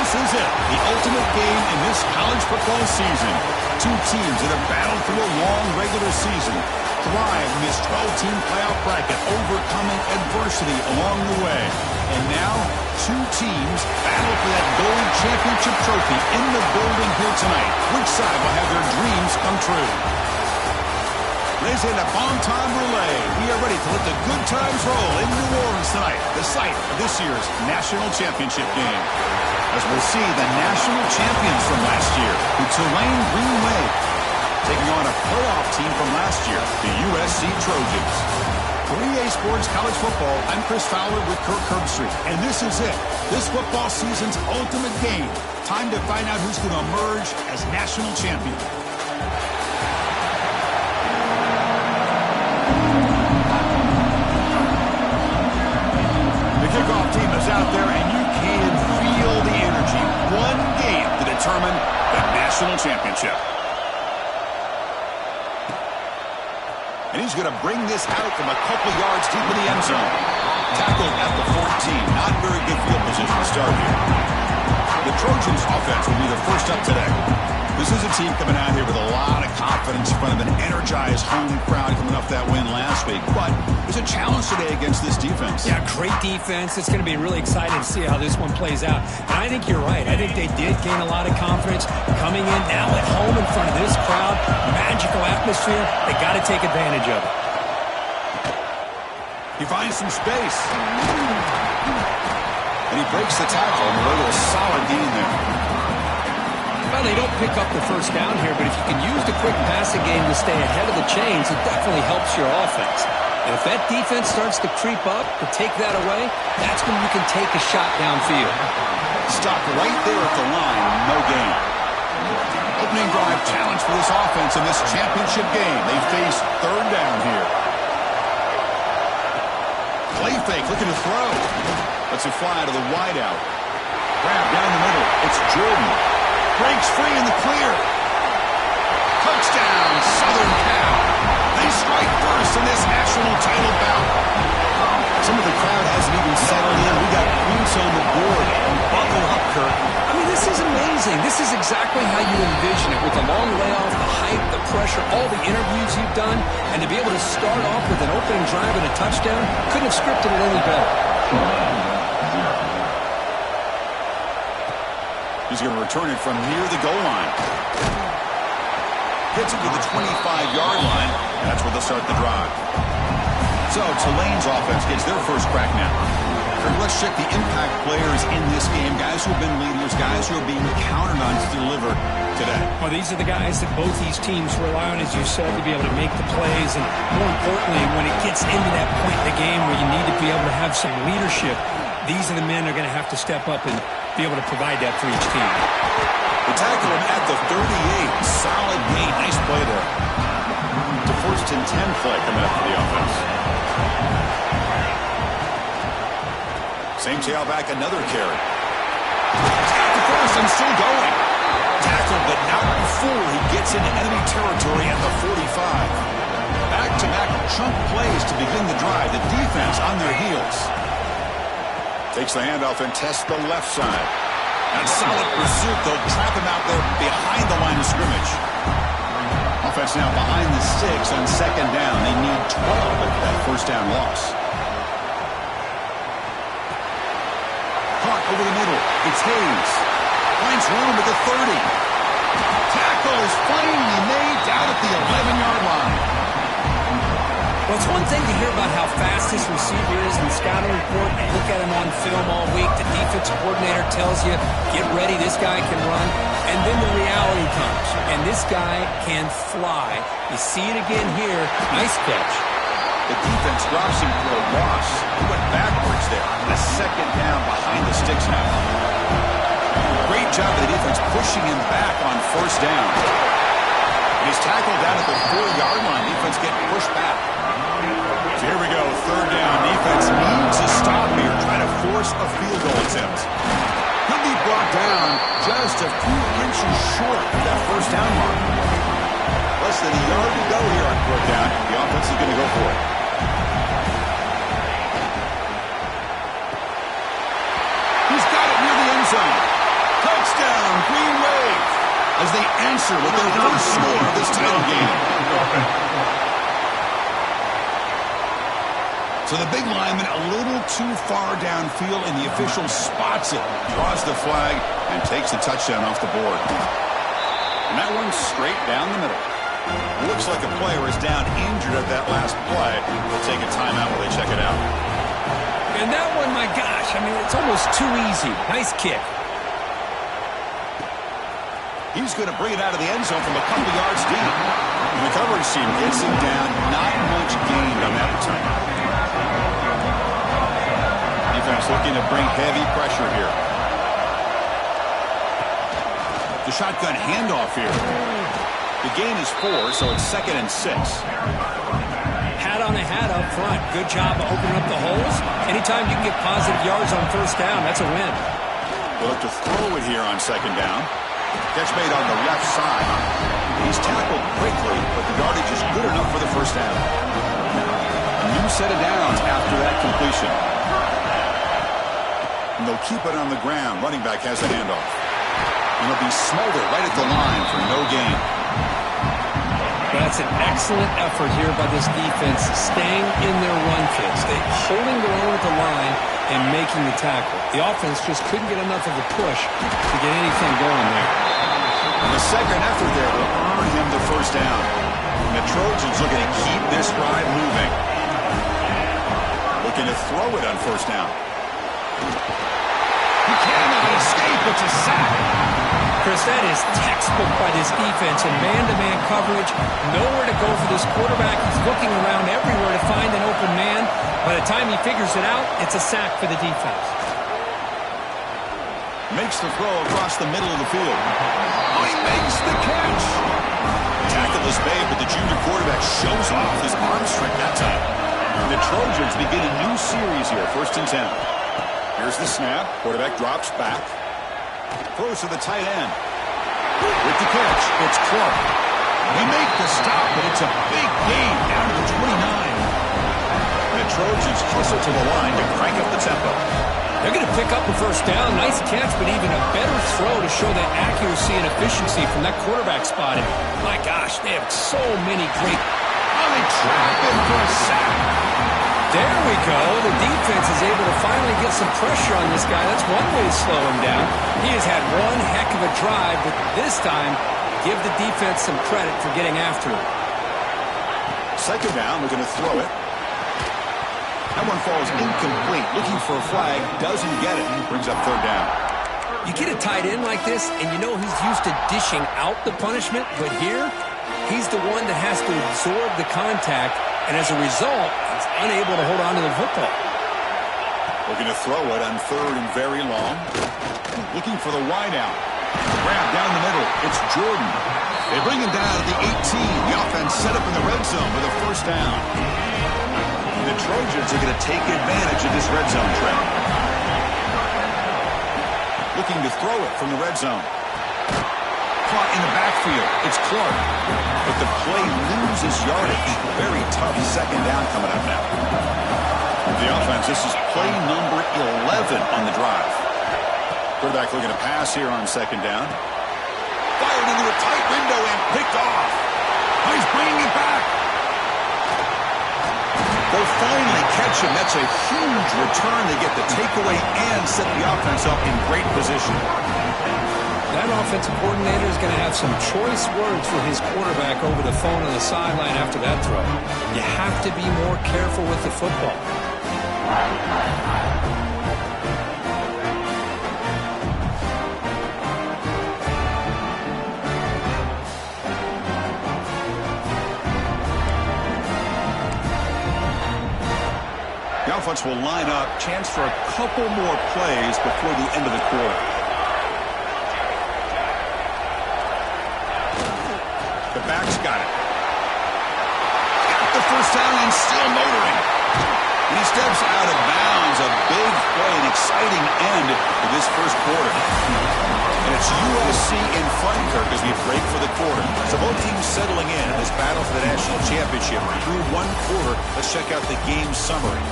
This is it, the ultimate game in this college football season. Two teams that have battled through a long regular season, thrive in this 12-team playoff bracket, overcoming adversity along the way. And now, two teams battle for that gold championship trophy in the building here tonight. Which side will have their dreams come true? Ladies and gentlemen, bomb time relay. We are ready to let the good times roll in New Orleans tonight, the site of this year's national championship game. As we'll see the national champions from last year, the Tulane Green Wave, taking on a playoff team from last year, the USC Trojans. For EA Sports College Football, I'm Chris Fowler with Kirk Herbstreit, and this is it. This football season's ultimate game. Time to find out who's going to emerge as national champion. The kickoff team is out there, and you can feel the energy. One game to determine the national championship. And he's going to bring this out from a couple yards deep in the end zone. Tackled at the 14. Not very good field position to start here. The Trojans offense will be the first up today. This is a team coming out here with a lot of confidence in front of an energized home crowd coming off that win last week. But there's a challenge today against this defense. Yeah, great defense. It's going to be really exciting to see how this one plays out. And I think you're right. I think they did gain a lot of confidence coming in now at home in front of this crowd. Magical atmosphere. They got to take advantage of it. He finds some space. And he breaks the tackle on the way to a solid gain there. Well, they don't pick up the first down here, but if you can use the quick passing game to stay ahead of the chains, it definitely helps your offense. And if that defense starts to creep up, to take that away, that's when you can take a shot downfield. Stop right there at the line, no gain. Opening drive challenge for this offense in this championship game. They face third down here. Play fake, looking to throw. Lets it fly to the wideout. Grab down the middle. It's Jordan. Breaks free in the clear. Touchdown, Southern Cal. They strike first in this national title bout. Some of the crowd hasn't even settled in. We got points on the board. Buckle up, Kirk. I mean, this is amazing. This is exactly how you envision it, with the long layoff, the hype, the pressure, all the interviews you've done, and to be able to start off with an opening drive and a touchdown, couldn't have scripted it any better. He's going to return it from near the goal line. Gets it to the 25-yard line, and that's where they'll start the drive. So Tulane's offense gets their first crack now. Let's check the impact players in this game, guys who have been leaders, guys who are being counted on to deliver today. Well, these are the guys that both these teams rely on, as you said, to be able to make the plays. And more importantly, when it gets into that point in the game where you need to be able to have some leadership, these are the men that are going to have to step up and be able to provide that for each team. They tackle him at the 38. Solid gain. Nice play there. The first and 10 play coming up for the offense. Same tailback, another carry. Tackle first and still going. Tackle, but not before he gets into enemy territory at the 45. Back-to-back chunk plays to begin the drive. The defense on their heels. Takes the handoff and tests the left side. And solid pursuit. They'll trap him out there behind the line of scrimmage. Offense now behind the 6 on second down. They need 12 after that first down loss. Caught over the middle. It's Hayes. Finds room at the 30. Tackle is finally made down at the 11-yard line. Well, it's one thing to hear about how fast this receiver is in the scouting report and look at him on film all week. The defensive coordinator tells you, get ready, this guy can run. And then the reality comes, and this guy can fly. You see it again here. Nice catch. The defense drops him for a loss. He went backwards there. A second down behind the sticks now. Great job of the defense pushing him back on first down. He's tackled down at the 4-yard line. Defense getting pushed back. So here we go, third down. Defense needs a stop here, trying to force a field goal attempt. He'll be brought down just a few inches short of that first down mark. Less than a yard to go here on fourth down. The offense is going to go for it. He's got it near the end zone. they answer with their first score of this title game. So the big lineman a little too far downfield, and the official spots it, draws the flag, and takes the touchdown off the board. And that one's straight down the middle. Looks like a player is down injured at that last play. They'll take a timeout while they check it out. And that one, my gosh, I mean, it's almost too easy. Nice kick. He's going to bring it out of the end zone from a couple yards deep. The recovery team gets him down. Not much gained on that return. Defense looking to bring heavy pressure here. The shotgun handoff here. The gain is 4, so it's 2nd and 6. Hat on a hat up front. Good job of opening up the holes. Anytime you can get positive yards on first down, that's a win. They'll have to throw it here on 2nd down. Catch made on the left side. He's tackled quickly, but the yardage is good enough for the first down. A new set of downs after that completion. And they'll keep it on the ground. Running back has the handoff. And it'll be smothered right at the line for no gain. That's an excellent effort here by this defense, staying in their run fits. They're holding their own at the line and making the tackle. The offense just couldn't get enough of a push to get anything going there. And the second effort there will earn him the first down. And the Trojans looking to keep this drive moving. Looking to throw it on first down. He cannot escape. It's a sack. Chris, that is textbook by this defense in man-to-man coverage. Nowhere to go for this quarterback. He's looking around everywhere to find an open man. By the time he figures it out, it's a sack for the defense. Makes the throw across the middle of the field. Oh, he makes the catch. Tackle is made, but the junior quarterback shows off his arm strength that time. And the Trojans begin a new series here, 1st and 10. Here's the snap. Quarterback drops back. Throws to the tight end. With the catch, it's Clark. They make the stop, but it's a big gain down to the 29. The Trojans hustle to the line to crank up the tempo. They're going to pick up the first down. Nice catch, but even a better throw to show that accuracy and efficiency from that quarterback spot. And my gosh, they have so many great... Oh, they trap him for a sack. There we go. The defense is able to finally get some pressure on this guy. That's one way to slow him down. He has had one heck of a drive, but this time, give the defense some credit for getting after him. 2nd down, we're going to throw it. That one falls incomplete. Looking for a flag, doesn't get it. Brings up 3rd down. You get a tight end like this, and you know he's used to dishing out the punishment, but here, he's the one that has to absorb the contact, and as a result, he's unable to hold on to the football. Looking to throw it on 3rd and very long. Looking for the wide out. Grab down the middle. It's Jordan. They bring him down at the 18. The offense set up in the red zone with a first down. The Trojans are going to take advantage of this red zone trap. Looking to throw it from the red zone. Caught in the backfield. It's Clark. But the play loses yardage. Very tough 2nd down coming up now. The offense, this is play number 11 on the drive. Quarterback looking to pass here on 2nd down. Fired into a tight window and picked off. Oh, he's bringing it back. They'll finally catch him. That's a huge return. They get the takeaway and set the offense up in great position. That offensive coordinator is going to have some choice words for his quarterback over the phone on the sideline after that throw. You have to be more careful with the football. The offense will line up. Chance for a couple more plays before the end of the quarter. The back's got it. Got the first down and still motoring. And he steps out of bounds. A big play, an exciting end to this first quarter. And it's USC in front, Kirk, as we break for the quarter. So both teams settling in this battle for the national championship. Through one quarter, let's check out the game summary.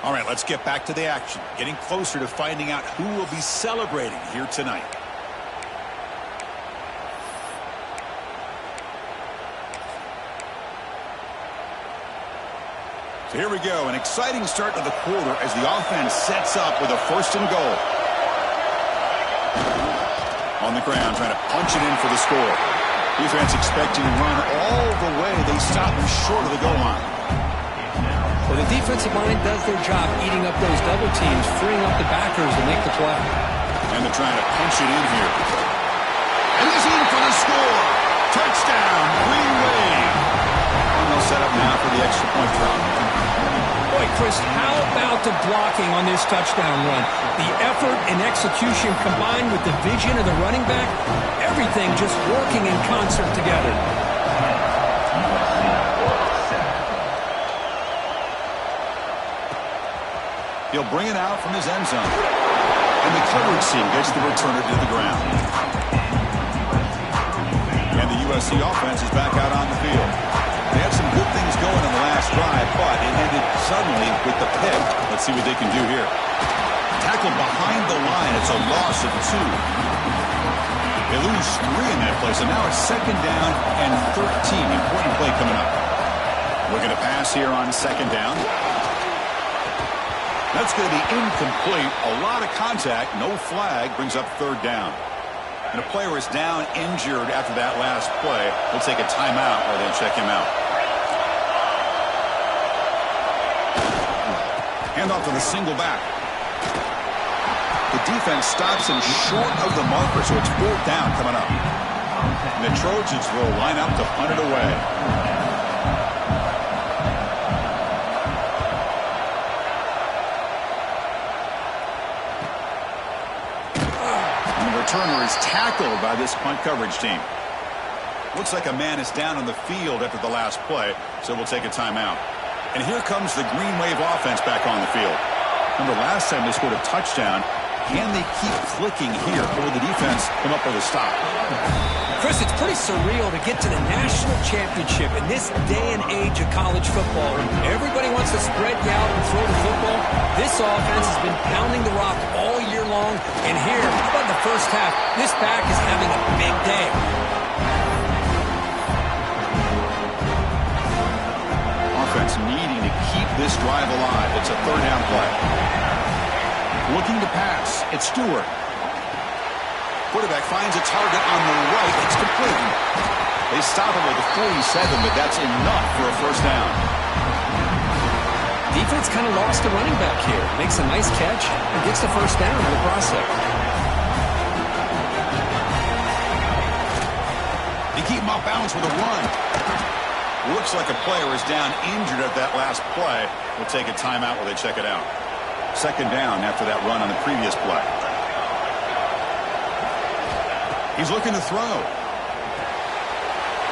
All right, let's get back to the action. Getting closer to finding out who will be celebrating here tonight. So here we go, an exciting start to the quarter as the offense sets up with a 1st and goal. On the ground, trying to punch it in for the score. Defense expecting to run all the way. They stop him short of the goal line. Well, the defensive line does their job eating up those double teams, freeing up the backers to make the play. And they're trying to punch it in here. And he's in for the score. Touchdown, Green Wave. And they'll set up now for the extra point drop. Boy, Chris, how about the blocking on this touchdown run? The effort and execution combined with the vision of the running back, everything just working in concert together. He'll bring it out from his end zone. And the coverage team gets the returner to the ground. And the USC offense is back out on the field. They had some good things going in the last drive, but it ended suddenly with the pick. Let's see what they can do here. Tackled behind the line. It's a loss of 2. They lose 3 in that play, so now it's 2nd down and 13. Important play coming up. Looking to pass here on 2nd down. That's going to be incomplete. A lot of contact. No flag. Brings up 3rd down. And a player is down injured after that last play. We'll take a timeout or then check him out. Hand off to the single back. The defense stops him short of the marker, so it's 4th down coming up. And the Trojans will line up to punt it away. Returner is tackled by this punt coverage team. Looks like a man is down on the field after the last play, so we'll take a timeout. And here comes the Green Wave offense back on the field. Remember last time they scored a touchdown. Can they keep clicking here, or will the defense come up with a stop? Chris, it's pretty surreal to get to the national championship in this day and age of college football. Everybody wants to spread you out and throw the football. This offense has been pounding the rock all year long. And here, how about the first half? This back is having a big day. Offense needing to keep this drive alive. It's a 3rd down play. Looking to pass. It's Stewart. Quarterback finds a target on the right. It's complete. They stop him at the 47, but that's enough for a 1st down. Defense kind of lost a running back here. Makes a nice catch and gets the 1st down in the process. They keep him off balance with a run. Looks like a player is down injured at that last play. We'll take a timeout while they check it out. 2nd down after that run on the previous play. He's looking to throw.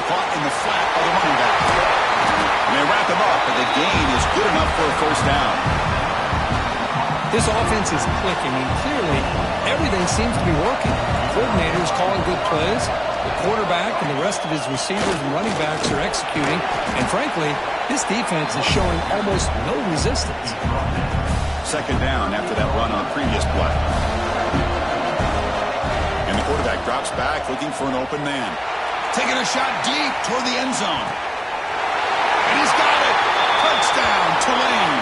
Caught in the flat of the running back. And they wrap him up, but the gain is good enough for a 1st down. This offense is clicking, and clearly everything seems to be working. The coordinator is calling good plays. The quarterback and the rest of his receivers and running backs are executing. And frankly, this defense is showing almost no resistance. 2nd down after that run on the previous play. And the quarterback drops back looking for an open man. Taking a shot deep toward the end zone. And he's got it. Touchdown, Tulane.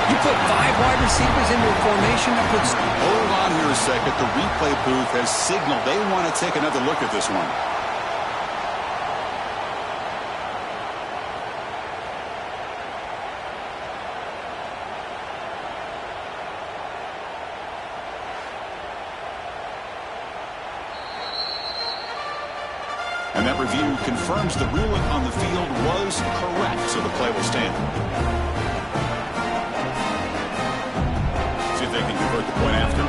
You put 5 wide receivers into a formation that puts... Hold on here a second. The replay booth has signaled they want to take another look at this one. And that review confirms the ruling on the field was correct, so the play will stand. See if they can convert the point after.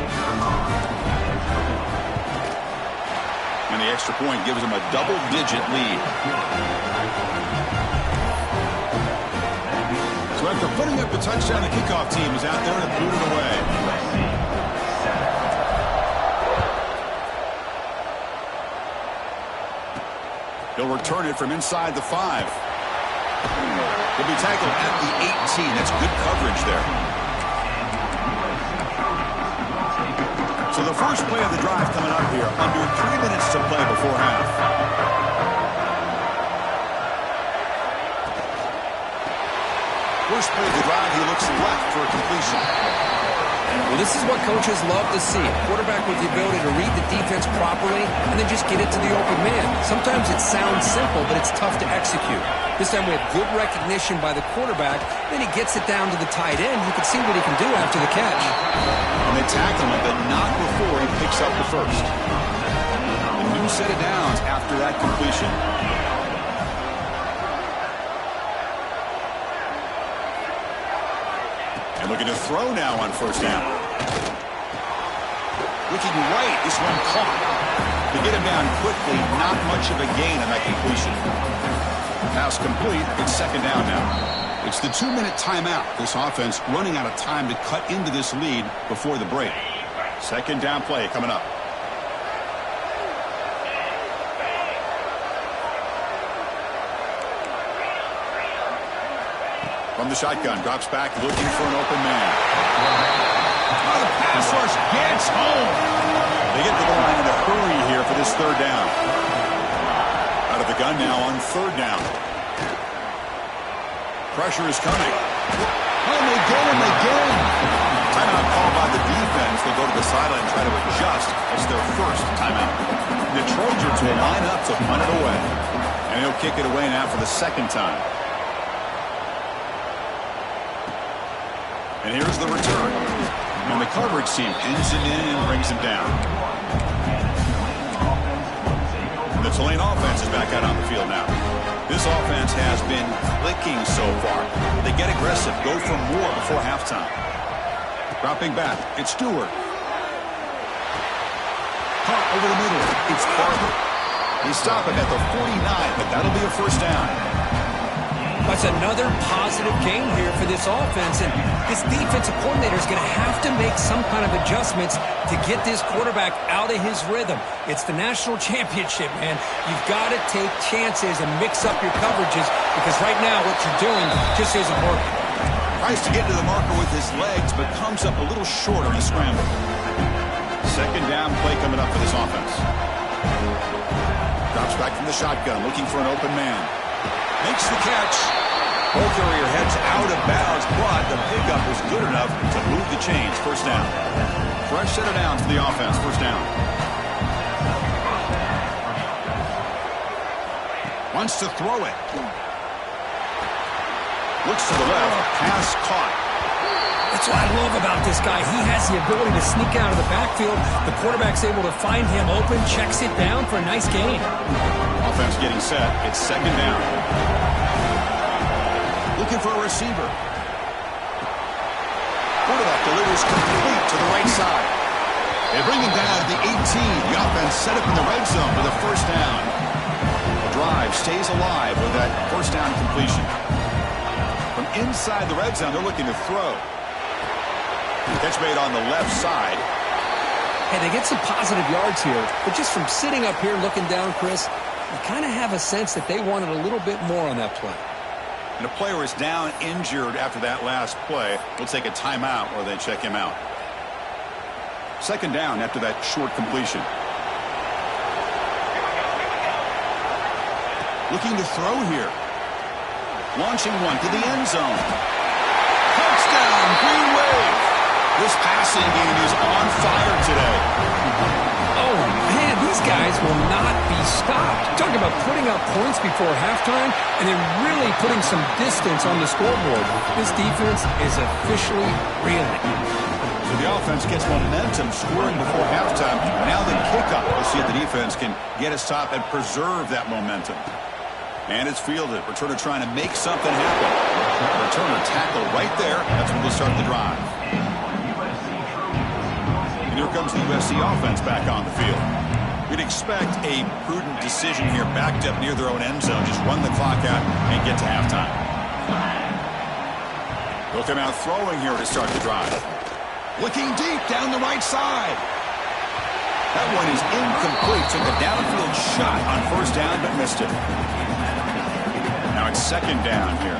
And the extra point gives them a double-digit lead. So after putting up the touchdown, the kickoff team is out there and boot it away. He'll return it from inside the 5. He'll be tackled at the 18. That's good coverage there. So the first play of the drive coming up here. Under 3 minutes to play before half. First play of the drive, he looks left for a completion. Well, this is what coaches love to see. A quarterback with the ability to read the defense properly and then just get it to the open man. Sometimes it sounds simple, but it's tough to execute. This time we have good recognition by the quarterback. Then he gets it down to the tight end. You can see what he can do after the catch. And they tackle him, but not before he picks up the first. A new set of downs after that completion. And looking to throw now on first down. Looking right, this one caught. To get him down quickly, not much of a gain on that completion. Pass complete, it's second down now. It's the 2-minute timeout. This offense running out of time to cut into this lead before the break. Second down play coming up. From the shotgun, drops back, looking for an open man. Oh, the pass rush gets home. They get to the line in a hurry here for this third down. Out of the gun now on third down. Pressure is coming. Oh, and they get him again. Timeout called by the defense. They go to the sideline and try to adjust. It's their first timeout. The Trojans will line up to punt it away. And he'll kick it away now for the second time. And here's the return. And the coverage team pins him in and brings him down. And the Tulane offense is back out on the field now. This offense has been clicking so far. They get aggressive, go for more before halftime. Dropping back, it's Stewart. Caught over the middle, it's Barber. They stop him at the 49, but that'll be a first down. That's another positive gain here for this offense, and this defensive coordinator is going to have to make some kind of adjustments to get this quarterback out of his rhythm. It's the national championship, man. You've got to take chances and mix up your coverages because right now what you're doing just isn't working. Tries to get to the marker with his legs, but comes up a little short on the scramble. Second down play coming up for this offense. Drops back from the shotgun, looking for an open man. Makes the catch. Ball carrier heads out of bounds, but the pickup was good enough to move the chains. First down. Fresh set of downs for the offense. First down. Wants to throw it. Looks to the left. Pass caught. That's what I love about this guy. He has the ability to sneak out of the backfield. The quarterback's able to find him open, checks it down for a nice gain. Offense getting set. It's second down. Looking for a receiver. Quarterback delivers complete to the right side. They bring him down to the 18. The offense set up in the red zone for the first down. The drive stays alive with that first down completion. From inside the red zone, they're looking to throw. Catch made on the left side. Hey, they get some positive yards here, but just from sitting up here looking down, Chris, you kind of have a sense that they wanted a little bit more on that play. And a player is down injured after that last play. We'll take a timeout or they check him out. Second down after that short completion. Looking to throw here. Launching one to the end zone. Touchdown, Green Wave. This passing game is on fire today. Oh, man, these guys will not be stopped. Talk about putting up points before halftime and then really putting some distance on the scoreboard. This defense is officially reeling. So the offense gets momentum scoring before halftime. Now the kickoff. We'll see if the defense can get a stop and preserve that momentum. And it's fielded. Returner trying to make something happen. Returner tackle right there. That's when we'll start the drive. And here comes the USC offense back on the field. We'd expect a prudent decision here, backed up near their own end zone. Just run the clock out and get to halftime. They'll come out throwing here to start the drive. Looking deep down the right side. That one is incomplete. Took a downfield shot on first down, but missed it. Now it's second down here.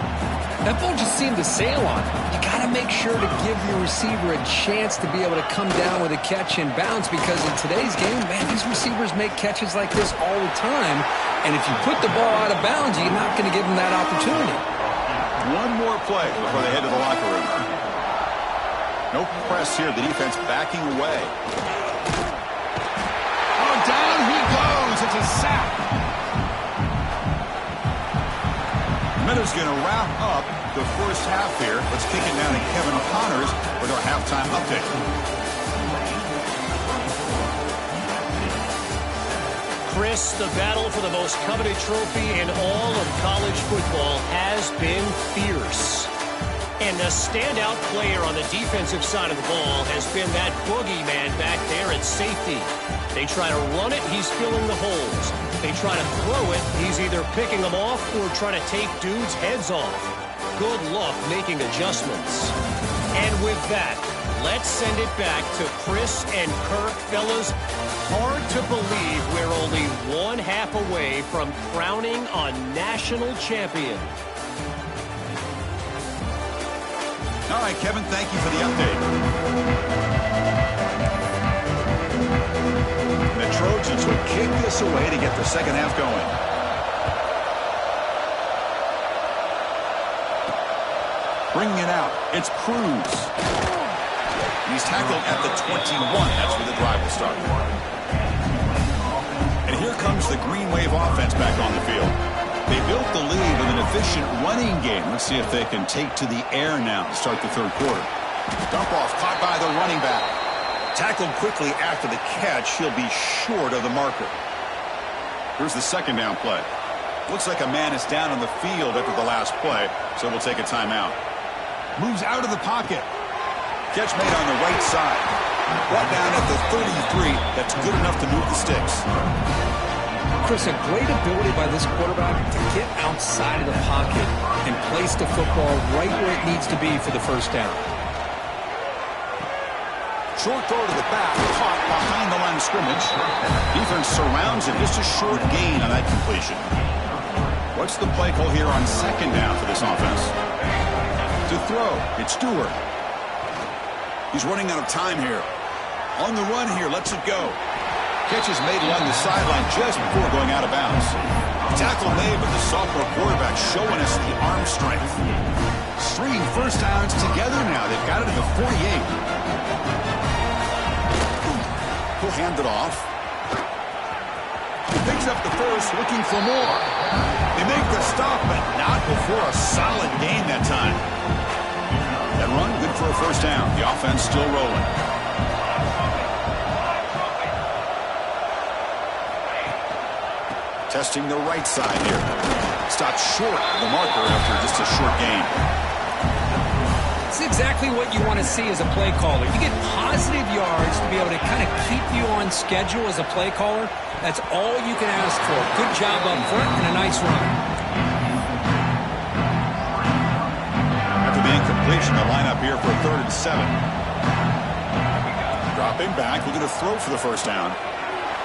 That ball just seemed to sail on him. You got to make sure to give your receiver a chance to be able to come down with a catch and bounce, because in today's game, man, these receivers make catches like this all the time. And if you put the ball out of bounds, you're not going to give them that opportunity. One more play before they head to the locker room. No press here. The defense backing away. Oh, down he goes. It's a sack. Minutes going to wrap up the first half here. Let's kick it down to Kevin Connors with our halftime update. Chris, the battle for the most coveted trophy in all of college football has been fierce. And a standout player on the defensive side of the ball has been that boogeyman back there at safety. They try to run it, he's filling the holes. They try to throw it, he's either picking them off or trying to take dudes' heads off. Good luck making adjustments. And with that, let's send it back to Chris and Kirk. Fellas, hard to believe we're only one half away from crowning a national champion. All right, Kevin, thank you for the update. The Trojans will kick this away to get the second half going. Bringing it out, it's Cruz. He's tackled at the 21. That's where the drive will start. And here comes the Green Wave offense back on the field. They built the lead with an efficient running game. Let's see if they can take to the air now to start the third quarter. Dump off caught by the running back. Tackled quickly after the catch. He'll be short of the marker. Here's the second down play. Looks like a man is down on the field after the last play, so we'll take a timeout. Moves out of the pocket. Catch made on the right side. Brought down at the 33. That's good enough to move the sticks. Chris, a great ability by this quarterback to get outside of the pocket and place the football right where it needs to be for the first down. Short throw to the back, caught behind the line of scrimmage. Defense surrounds it, just a short gain on that completion. What's the play call here on second down for this offense? To throw, it's Stewart. He's running out of time here. On the run here, lets it go. Catch is made along the sideline just before going out of bounds. Tackle made, but the sophomore quarterback showing us the arm strength. Stringing first downs together now. They've got it at the 48. He'll hand it off. He picks up the first, looking for more. They make the stop, but not before a solid gain that time. That run, good for a first down. The offense still rolling. Testing the right side here. Stopped short of the marker after just a short gain. It's exactly what you want to see as a play caller. You get positive yards to be able to kind of keep you on schedule as a play caller. That's all you can ask for. Good job up front and a nice run. After the incompletion, the lineup here for a 3rd and 7. Dropping back, looking to throw for the first down.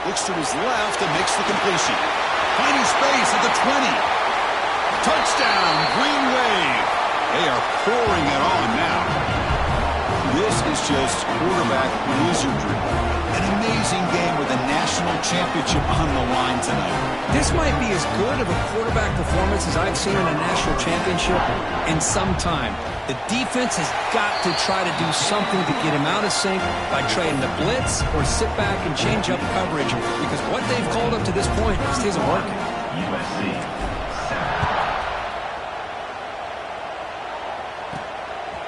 Looks to his left and makes the completion. Finding space at the 20. Touchdown, Green Wave. They are pouring it on now. This is just quarterback wizardry. An amazing game with a national championship on the line tonight. This might be as good of a quarterback performance as I've seen in a national championship in some time. The defense has got to try to do something to get him out of sync by trying to blitz or sit back and change up coverage, because what they've called up to this point just isn't working. USC.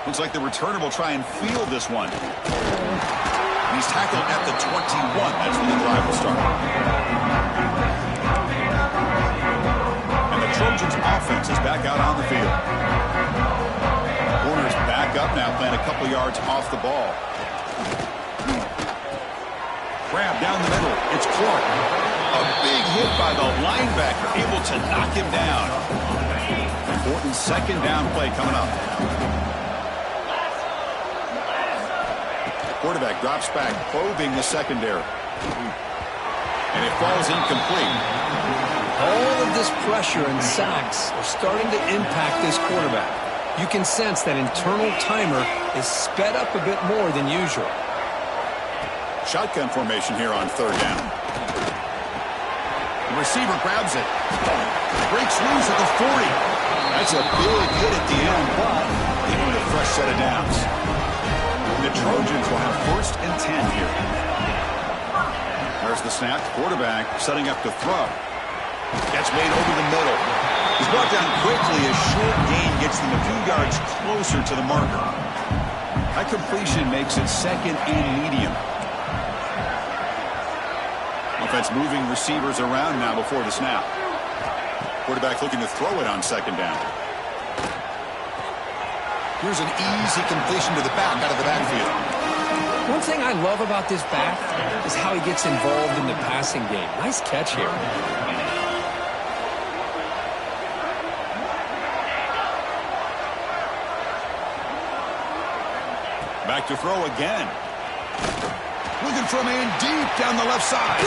Looks like the returner will try and field this one. He's tackled at the 21. That's when the drive will start. And the Trojans offense is back out on the field. Corners back up now, playing a couple yards off the ball. Grab down the middle. It's Clark. A big hit by the linebacker, able to knock him down. Important second down play coming up. Quarterback drops back, probing the secondary. And it falls incomplete. All of this pressure and sacks are starting to impact this quarterback. You can sense that internal timer is sped up a bit more than usual. Shotgun formation here on third down. The receiver grabs it. Breaks loose at the 40. That's a big hit at the end, but they need a fresh set of downs. The Trojans will have 1st and 10 here. There's the snap. Quarterback setting up to throw. Gets made over the middle. He's brought down quickly. A short gain gets them a few yards closer to the marker. That completion makes it 2nd and medium. Offense moving receivers around now before the snap. Quarterback looking to throw it on 2nd down. Here's an easy completion to the back out of the backfield. One thing I love about this back is how he gets involved in the passing game. Nice catch here. Back to throw again. Looking for a man deep down the left side.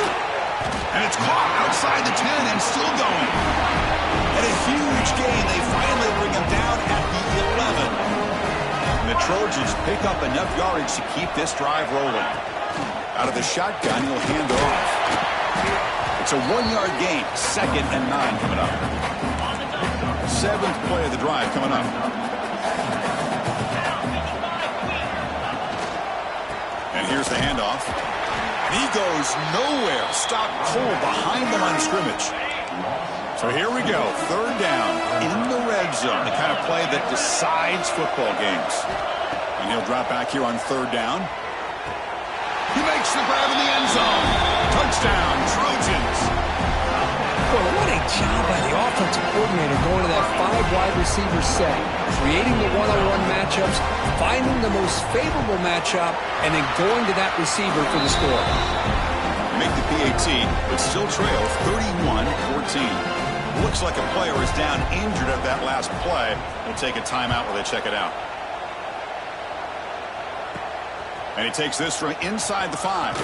And it's caught outside the 10 and still going. And a huge gain. They finally bring him down at the 11. And the Trojans pick up enough yardage to keep this drive rolling. Out of the shotgun, he'll hand off. It's a 1-yard gain. 2nd and 9 coming up. 7th play of the drive coming up. And here's the handoff. And he goes nowhere. Stopped cold behind the line of scrimmage. So here we go. 3rd down in the red zone. The kind of play that decides football games. And he'll drop back here on 3rd down. He makes the grab in the end zone. Touchdown, Trojans. Well, what a job by the offensive coordinator going to that 5-wide receiver set, creating the one-on-one matchups, finding the most favorable matchup, and then going to that receiver for the score. Make the PAT, but still trail 31-14. Looks like a player is down injured at that last play. We'll take a timeout while they check it out. And he takes this from inside the 5.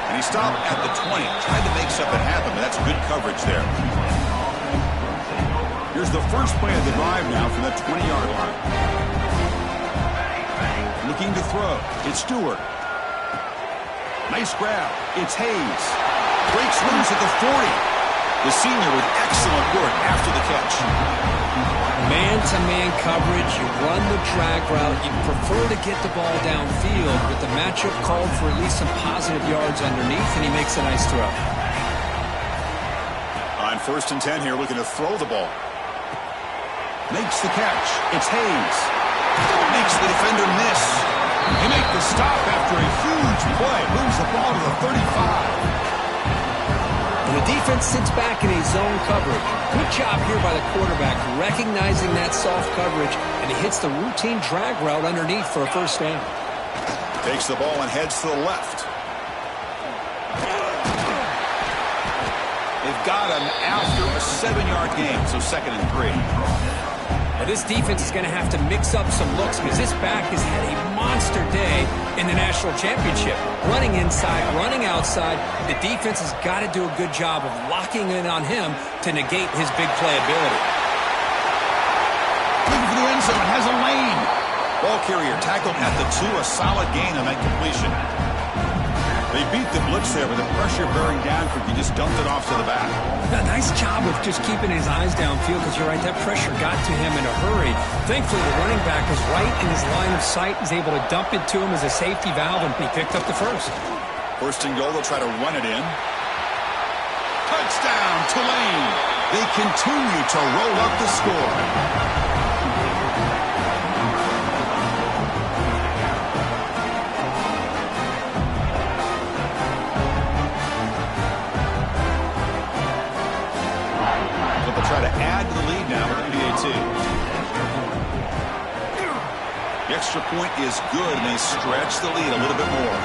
And he stopped at the 20. Tried to make something happen, but that's good coverage there. Here's the first play of the drive now from the 20-yard line. Looking to throw. It's Stewart. Nice grab. It's Hayes. Breaks loose at the 40. The senior with excellent work after the catch. Man-to-man coverage, you run the drag route, you prefer to get the ball downfield, but the matchup called for at least some positive yards underneath, and he makes a nice throw. On 1st and 10 here, looking to throw the ball. Makes the catch. It's Hayes. Makes the defender miss. They make the stop after a huge play. Moves the ball to the 35. And the defense sits back in a zone coverage. Good job here by the quarterback, recognizing that soft coverage, and he hits the routine drag route underneath for a 1st down. Takes the ball and heads to the left. They've got him after a 7-yard gain, so 2nd and 3. Now this defense is going to have to mix up some looks because this back has had a monster day in the national championship. Running inside, running outside. The defense has got to do a good job of locking in on him to negate his big play ability. Looking for the end zone, has a lane. Ball carrier tackled at the 2, a solid gain on that completion. They beat the blitz there, but the pressure bearing down quickly just dumped it off to the back. Nice job of just keeping his eyes downfield because you're right, that pressure got to him in a hurry. Thankfully, the running back was right in his line of sight. He's able to dump it to him as a safety valve, and he picked up the 1st. 1st and goal, they'll try to run it in. Touchdown, Tulane. They continue to roll up the score. Try to add to the lead now with the PAT. The extra point is good, and they stretch the lead a little bit more.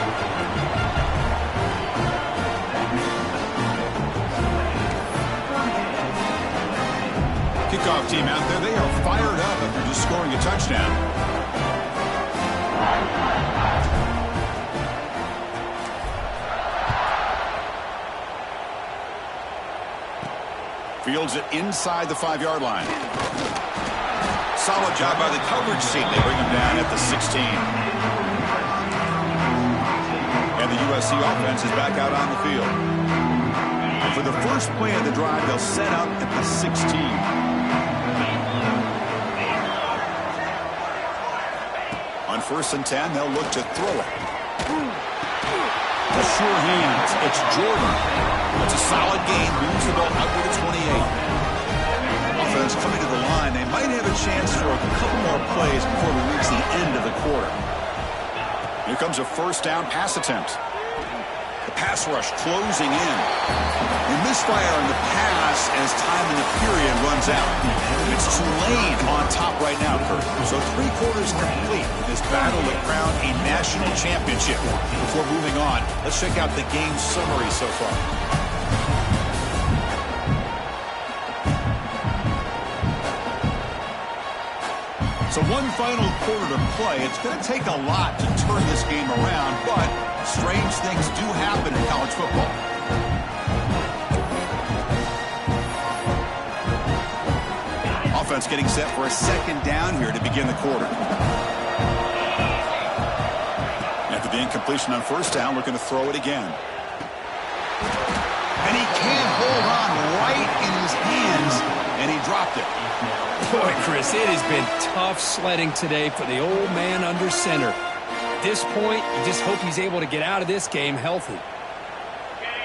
Kickoff team out there, they are fired up after just scoring a touchdown. Fields it inside the 5-yard line. solid job by the coverage team. They bring him down at the 16. And the USC offense is back out on the field. And for the first play of the drive, they'll set up at the 16. On 1st and 10, they'll look to throw it. The sure hands. It's Jordan. It's a solid game. Moves the ball out to the 28. Offense coming to the line. They might have a chance for a couple more plays before we reach the end of the quarter. Here comes a 1st down pass attempt. The pass rush closing in. A misfire on the pass as time in the period runs out. It's Tulane on top right now, Kurt. So 3 quarters complete in this battle to crown a national championship. Before moving on, let's check out the game summary so far. So one final quarter to play. It's going to take a lot to turn this game around, but strange things do happen in college football. Offense getting set for a 2nd down here to begin the quarter. After the incompletion on 1st down, looking to throw it again. And he can't hold on right in his hands, and he dropped it. Boy, Chris, it has been tough sledding today for the old man under center. At this point, you just hope he's able to get out of this game healthy.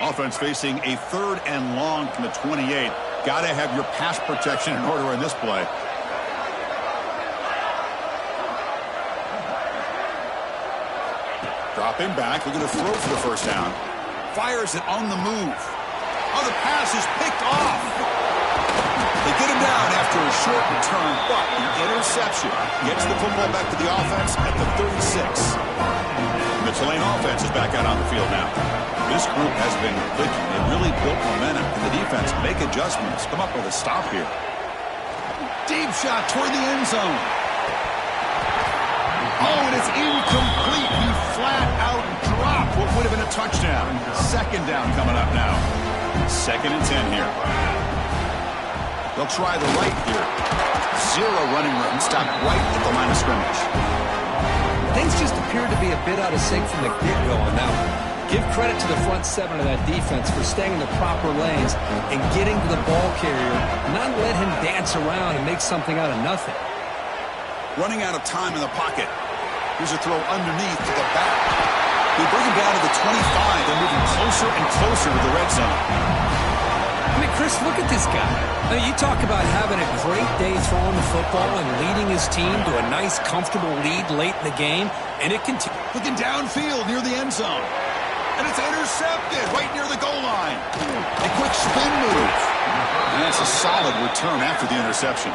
Offense facing a 3rd and long from the 28. Got to have your pass protection in order in this play. Dropping back, looking to throw for the 1st down. Fires it on the move. Oh, the pass is picked off. They get him down after a short return, but the interception gets the football back to the offense at the 36. The Tulane offense is back out on the field now. This group has been clicking. They really built momentum. And the defense make adjustments. Come up with a stop here. Deep shot toward the end zone. Oh, and it's incomplete. He flat out dropped what would have been a touchdown. 2nd down coming up now. 2nd and 10 here. They'll try the right here. 0 running room. Stop right at the line of scrimmage. Things just appeared to be a bit out of sync from the get-go on that one. Give credit to the front 7 of that defense for staying in the proper lanes and getting to the ball carrier, not let him dance around and make something out of nothing. Running out of time in the pocket. Here's a throw underneath to the back. They bring him down to the 25. They're moving closer and closer to the red zone. I mean, Chris, look at this guy. I mean, you talk about having a great day throwing the football and leading his team to a nice, comfortable lead late in the game, and it continues. Looking downfield near the end zone. And it's intercepted right near the goal line. A quick spin move. And that's a solid return after the interception.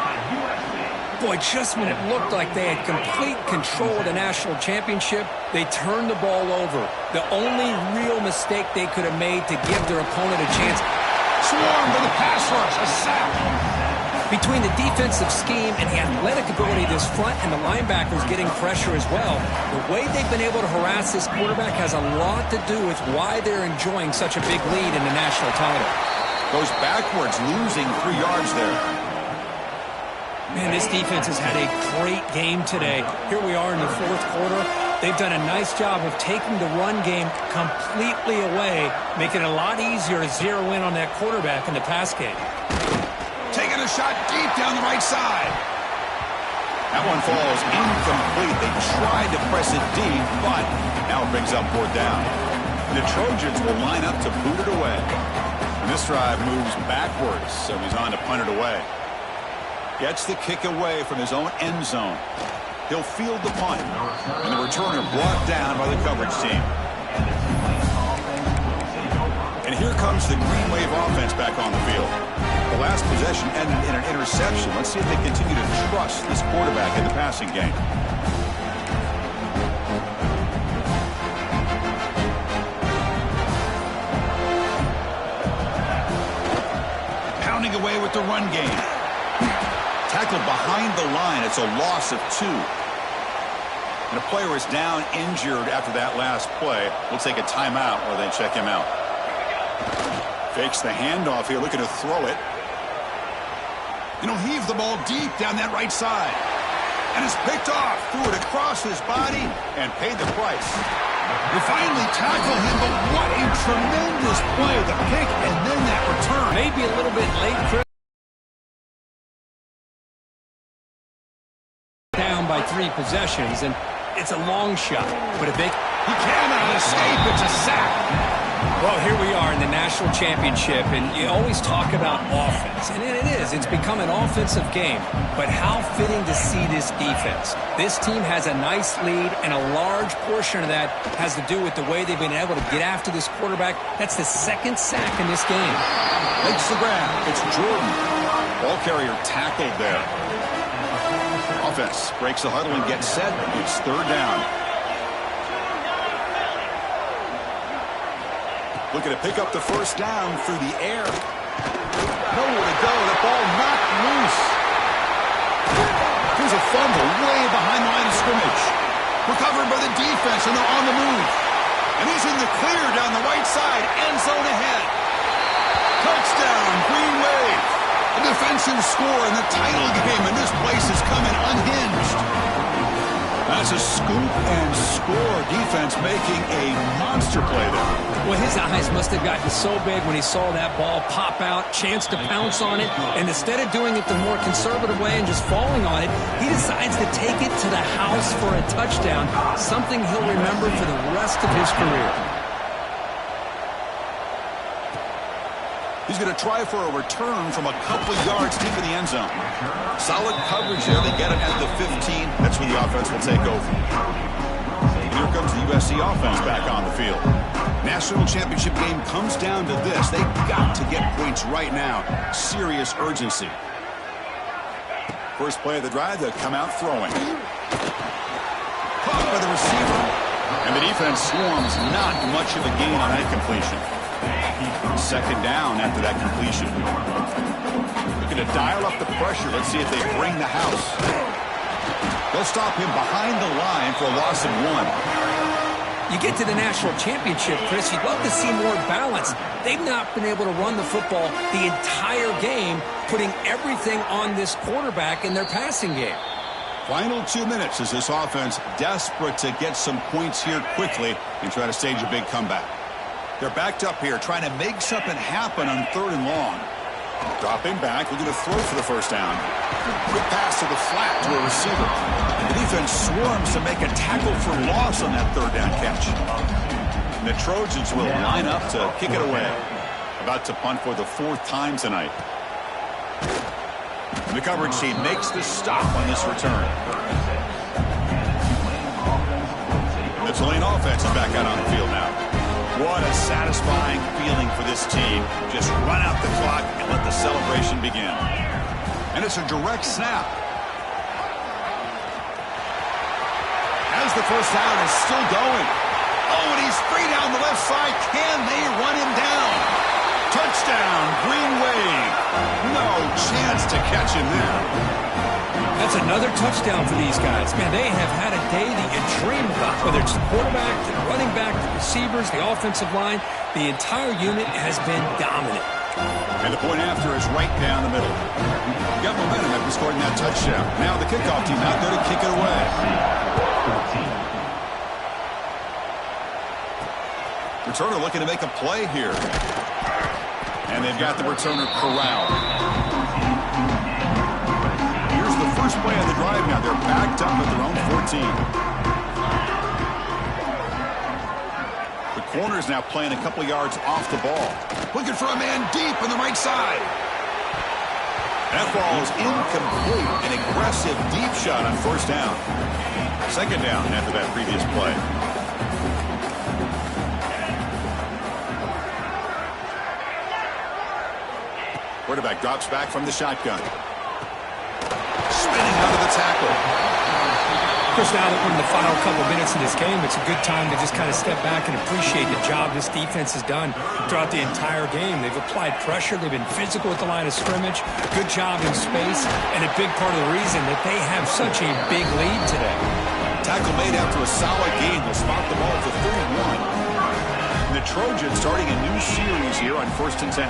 Boy, just when it looked like they had complete control of the national championship, they turned the ball over. The only real mistake they could have made to give their opponent a chance. Swarmed by the pass rush, a sack. Between the defensive scheme and the athletic ability of this front and the linebackers getting pressure as well, the way they've been able to harass this quarterback has a lot to do with why they're enjoying such a big lead in the national title. Goes backwards, losing 3 yards there. Man, this defense has had a great game today. Here we are in the 4th quarter. They've done a nice job of taking the run game completely away, making it a lot easier to zero in on that quarterback in the pass game. Taking a shot deep down the right side. That one falls incomplete. They tried to press it deep, but now it brings up 4th down. The Trojans will line up to boot it away. And this drive moves backwards, so he's on to punt it away. Gets the kick away from his own end zone. He'll field the punt, and the returner brought down by the coverage team. And here comes the Green Wave offense back on the field. The last possession ended in an interception. Let's see if they continue to trust this quarterback in the passing game. Pounding away with the run game. Tackled behind the line. It's a loss of 2. And a player is down injured after that last play. We'll take a timeout while they check him out. Fakes the handoff here, looking to throw it. And he'll heave the ball deep down that right side. and is picked off. Threw it across his body and paid the price. They finally tackle him, but what a tremendous play. The pick and then that return. Maybe a little bit late, Chris. Down by 3 possessions, and it's a long shot. But if he cannot escape, it's a sack. Well, here we are in the national championship, and you always talk about offense. And it is. It's become an offensive game. But how fitting to see this defense. This team has a nice lead, and a large portion of that has to do with the way they've been able to get after this quarterback. That's the 2nd sack in this game. Makes the grab. It's Jordan. Ball carrier tackled there. Offense breaks the huddle and gets set. It's 3rd down. Looking to pick up the 1st down through the air. Nowhere to go. The ball knocked loose. Here's a fumble way behind the line of scrimmage. Recovered by the defense, and they're on the move. And he's in the clear down the right side. End zone ahead. Touchdown, Green Wave. A defensive score in the title game, and this place is coming unhinged. That's a scoop and score. Defense making a monster play there. Well, his eyes must have gotten so big when he saw that ball pop out, chance to pounce on it, and instead of doing it the more conservative way and just falling on it, he decides to take it to the house for a touchdown, something he'll remember for the rest of his career. He's going to try for a return from a couple yards deep in the end zone. Solid coverage there. They get it at the 15. That's where the offense will take over. And here comes the USC offense back on the field. National championship game comes down to this. They've got to get points right now. Serious urgency. First play of the drive, they'll come out throwing. Caught by the receiver. And the defense swarms. Not much of a gain on that completion. 2nd down after that completion. Looking to dial up the pressure. Let's see if they bring the house. They'll stop him behind the line for a loss of 1. You get to the national championship, Chris, you'd love to see more balance. They've not been able to run the football the entire game, putting everything on this quarterback in their passing game. Final 2 minutes as this offense desperate to get some points here quickly and try to stage a big comeback. They're backed up here, trying to make something happen on 3rd and long. Dropping back, looking to throw for the 1st down. Quick pass to the flat to a receiver. The defense swarms to make a tackle for loss on that 3rd down catch. And the Trojans will line up to kick it away. About to punt for the 4th time tonight. And the coverage team makes the stop on this return. The Tulane offense is back out on the field now. What a satisfying feeling for this team. Just run out the clock and let the celebration begin. And it's a direct snap. As the 1st down is still going. Oh, and he's free down the left side. Can they run him down? Touchdown, Green Wave. No chance to catch him there. That's another touchdown for these guys. Man, they have had a day that you dream about. Whether it's the quarterback, the running back, the receivers, the offensive line, the entire unit has been dominant. And the point after is right down the middle. You got momentum after scoring that touchdown. Now the kickoff team out there to kick it away. Returner looking to make a play here. And they've got the returner corralled. Here's the first play of the drive now. They're backed up at their own 14. The corner's now playing a couple yards off the ball. Looking for a man deep on the right side. That ball is incomplete. An aggressive deep shot on 1st down. 2nd down after that previous play. Quarterback drops back from the shotgun. Spinning out of the tackle. Of course, now that we're in the final couple minutes of this game, it's a good time to just kind of step back and appreciate the job this defense has done throughout the entire game. They've applied pressure. They've been physical at the line of scrimmage. Good job in space, and a big part of the reason that they have such a big lead today. Tackle made after a solid game. They'll spot the ball to 31. And the Trojans starting a new series here on 1st and 10.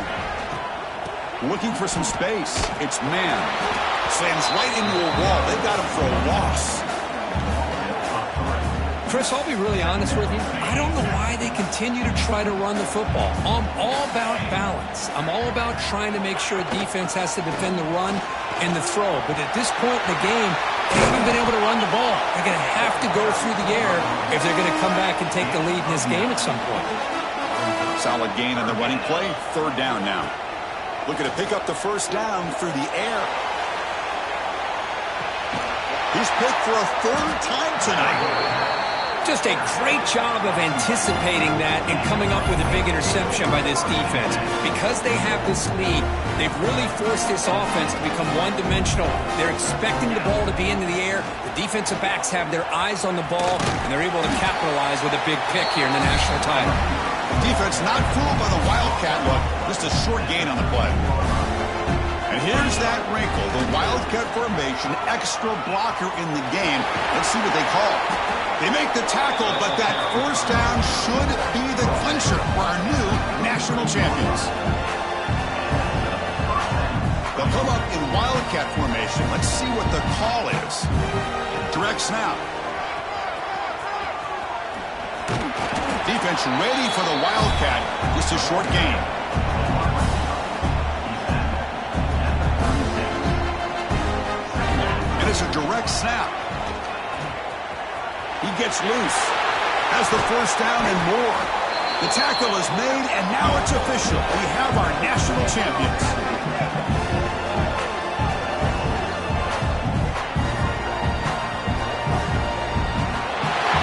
Looking for some space. It's man. Slams right into a wall. They got him for a loss. Chris, I'll be really honest with you. I don't know why they continue to try to run the football. I'm all about balance. I'm all about trying to make sure a defense has to defend the run and the throw. But at this point in the game, they haven't been able to run the ball. They're going to have to go through the air if they're going to come back and take the lead in this game at some point. Solid gain on the running play. 3rd down now. Looking to pick up the 1st down through the air. He's picked for a 3rd time tonight. Just a great job of anticipating that and coming up with a big interception by this defense. Because they have this lead, they've really forced this offense to become one-dimensional. They're expecting the ball to be into the air. The defensive backs have their eyes on the ball, and they're able to capitalize with a big pick here in the national title. Defense not fooled by the Wildcat look. Just a short gain on the play. And here's that wrinkle, the Wildcat formation, extra blocker in the game. Let's see what they call. They make the tackle, but that 1st down should be the clincher for our new national champions. They'll come up in Wildcat formation. Let's see what the call is. Direct snap. Defense ready for the Wildcat. Just a short gain. It's a direct snap. He gets loose. Has the 1st down and more. The tackle is made, and now it's official. We have our national champions.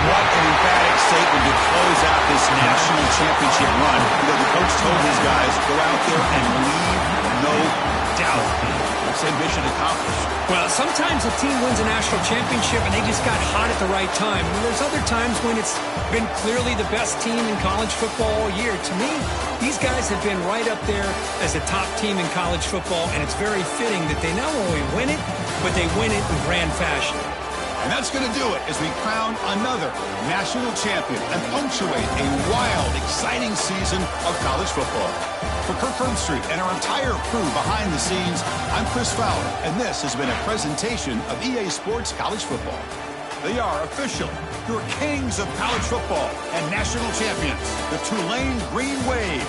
What an emphatic statement to close out this national championship run. You know, the coach told his guys, go out there and leave no doubt. Same mission accomplished. Well, sometimes a team wins a national championship and they just got hot at the right time. And there's other times when it's been clearly the best team in college football all year. To me, these guys have been right up there as a top team in college football, and it's very fitting that they not only win it, but they win it in grand fashion. And that's going to do it as we crown another national champion and punctuate a wild, exciting season of college football. For Kirk Herbstreit and our entire crew behind the scenes, I'm Chris Fowler, and this has been a presentation of EA Sports College Football. They are official, your kings of college football and national champions, the Tulane Green Wave.